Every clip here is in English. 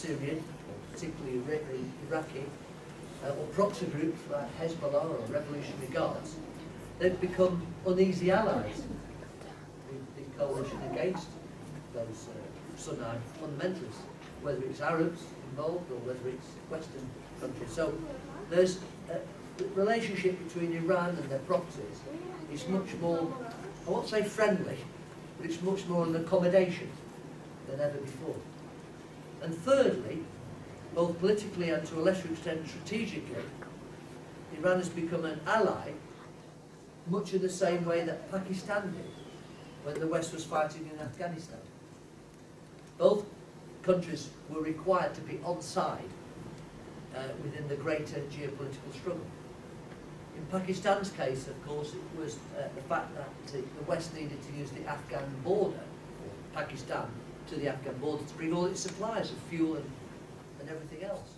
Syrian, particularly Iraqi, or proxy groups like Hezbollah or Revolutionary Guards, they've become uneasy allies in the coalition against those Sunni fundamentalists, whether it's Arabs involved or whether it's Western countries. So there's the relationship between Iran and their proxies is much more, I won't say friendly, but it's much more an accommodation than ever before. And thirdly, both politically and to a lesser extent strategically, Iran has become an ally much in the same way that Pakistan did when the West was fighting in Afghanistan. Both countries were required to be on side within the greater geopolitical struggle. In Pakistan's case, of course, it was the fact that the West needed to use the Afghan border, or Pakistan, to the Afghan border to bring all its supplies of fuel and everything else.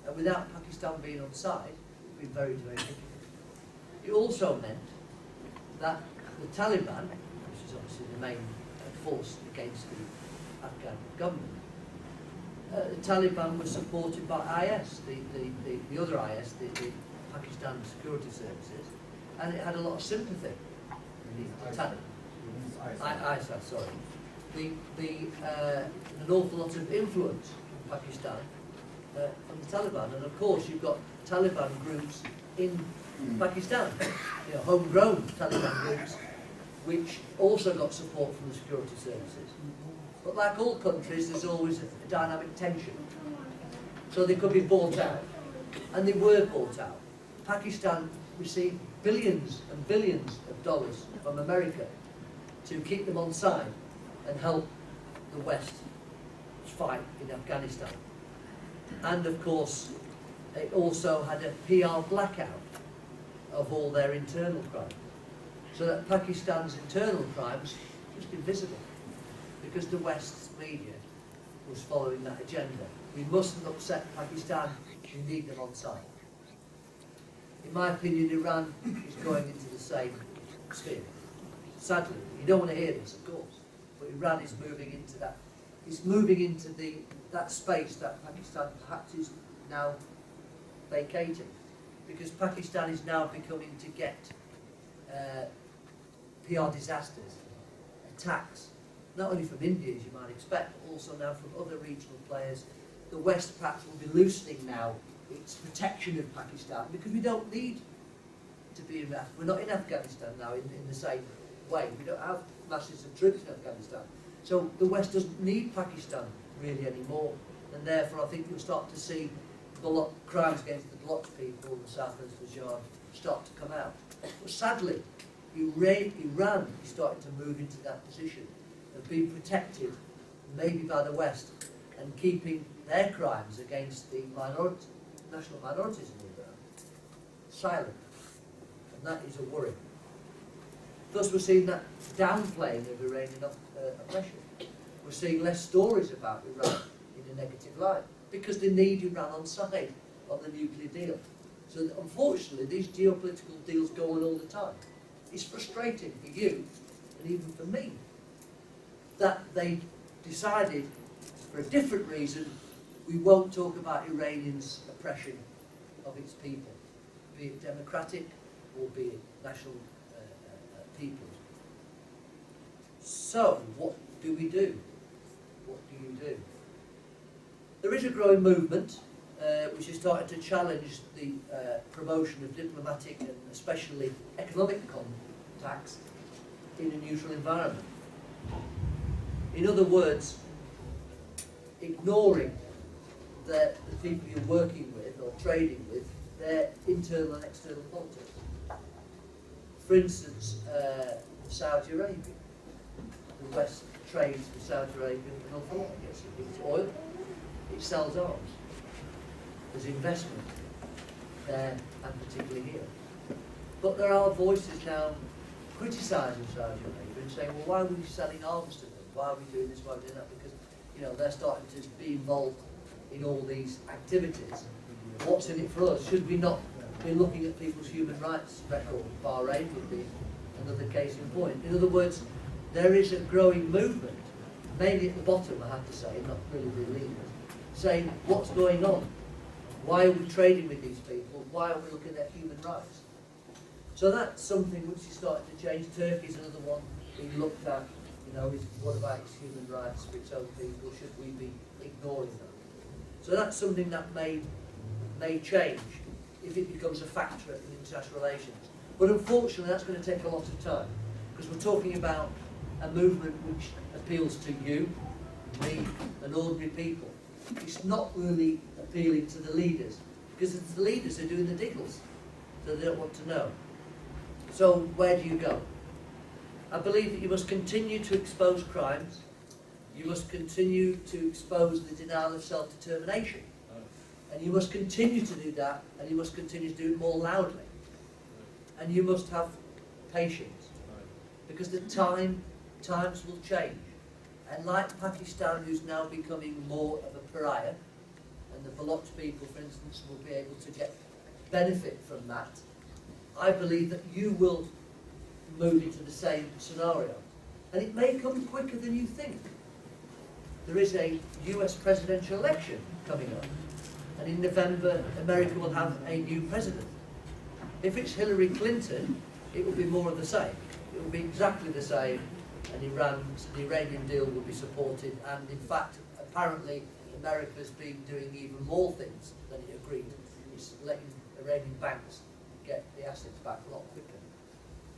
And without Pakistan being on side, it would be very, very difficult. It also meant that the Taliban, which is obviously the main force against the Afghan government, the Taliban was supported by IS, the other IS, the Pakistan security services, and it had a lot of sympathy. ISIS, sorry. An awful lot of influence in Pakistan from the Taliban, and of course you've got Taliban groups in Pakistan, homegrown Taliban groups, which also got support from the security services. But like all countries, there's always a dynamic tension. So they could be bought out, and they were bought out. Pakistan received billions and billions of dollars from America to keep them on side and help the West fight in Afghanistan. And of course, it also had a PR blackout of all their internal crimes. So that Pakistan's internal crimes were just invisible, because the West's media was following that agenda. We mustn't upset Pakistan, we need them on side. In my opinion, Iran is going into the same sphere. Sadly, you don't want to hear this, of course, but Iran is moving into that. It's moving into that space that Pakistan perhaps is now vacating, because Pakistan is now becoming to get PR disasters, attacks, not only from India as you might expect, but also now from other regional players. The West perhaps will be loosening now its protection of Pakistan, because we don't need to be in We're not in Afghanistan now in the same way. We don't have masses of troops in Afghanistan. So the West doesn't need Pakistan really anymore, and therefore I think you'll start to see the crimes against the Bloc people in the South and Punjab start to come out. But sadly, Iran is starting to move into that position of being protected maybe by the West and keeping their crimes against the national minorities in Iran silent. And that is a worry. Thus we're seeing that downplaying of Iranian oppression. We're seeing less stories about Iran in a negative light, because they need Iran on side of the nuclear deal. So unfortunately, these geopolitical deals go on all the time. It's frustrating for you, and even for me, that they decided, for a different reason, we won't talk about Iranians' oppression of its people, be it democratic or be it national people. So, what do we do? What do you do? There is a growing movement which is starting to challenge the promotion of diplomatic and especially economic contacts in a neutral environment. In other words, ignoring the people you're working with or trading with, their internal and external politics. For instance, Saudi Arabia. The West trades with Saudi Arabia an awful lot. It gets oil, it sells arms. There's investment there, and particularly here. But there are voices now criticising Saudi Arabia and saying, well, why are we selling arms to them? Why are we doing this? Why are we doing that? Because they're starting to be involved in all these activities. What's in it for us? Should we not be looking at people's human rights record? Bahrain would be another case in point. In other words, there is a growing movement, mainly at the bottom, I have to say, not really the leaders, saying, what's going on? Why are we trading with these people? Why are we looking at human rights? So that's something which is starting to change. Turkey's another one being looked at. You know, is what about its human rights for its own people? Should we be ignoring them? So that's something that may change if it becomes a factor in international relations. But unfortunately, that's going to take a lot of time, because we're talking about a movement which appeals to you, me, and ordinary people. It's not really appealing to the leaders, because it's the leaders who are doing the diggles, so they don't want to know. So where do you go? I believe that you must continue to expose crimes. You must continue to expose the denial of self-determination. And you must continue to do that, and you must continue to do it more loudly. And you must have patience, because the times will change. And like Pakistan, who's now becoming more of a pariah, and the Baloch people, for instance, will be able to get benefit from that, I believe that you will move into the same scenario. And it may come quicker than you think. There is a US presidential election coming up, and in November, America will have a new president. If it's Hillary Clinton, it will be more of the same. It will be exactly the same, and the Iranian deal will be supported, and in fact, apparently, America's been doing even more things than it agreed. It's letting Iranian banks get the assets back a lot quicker.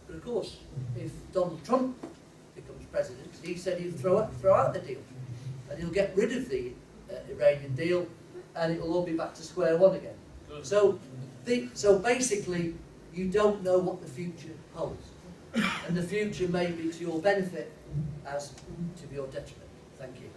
But of course, if Donald Trump becomes president, he said he'll throw out the deal, and he'll get rid of the Iranian deal, and it will all be back to square one again. So basically, you don't know what the future holds, and the future may be to your benefit as to your detriment. Thank you.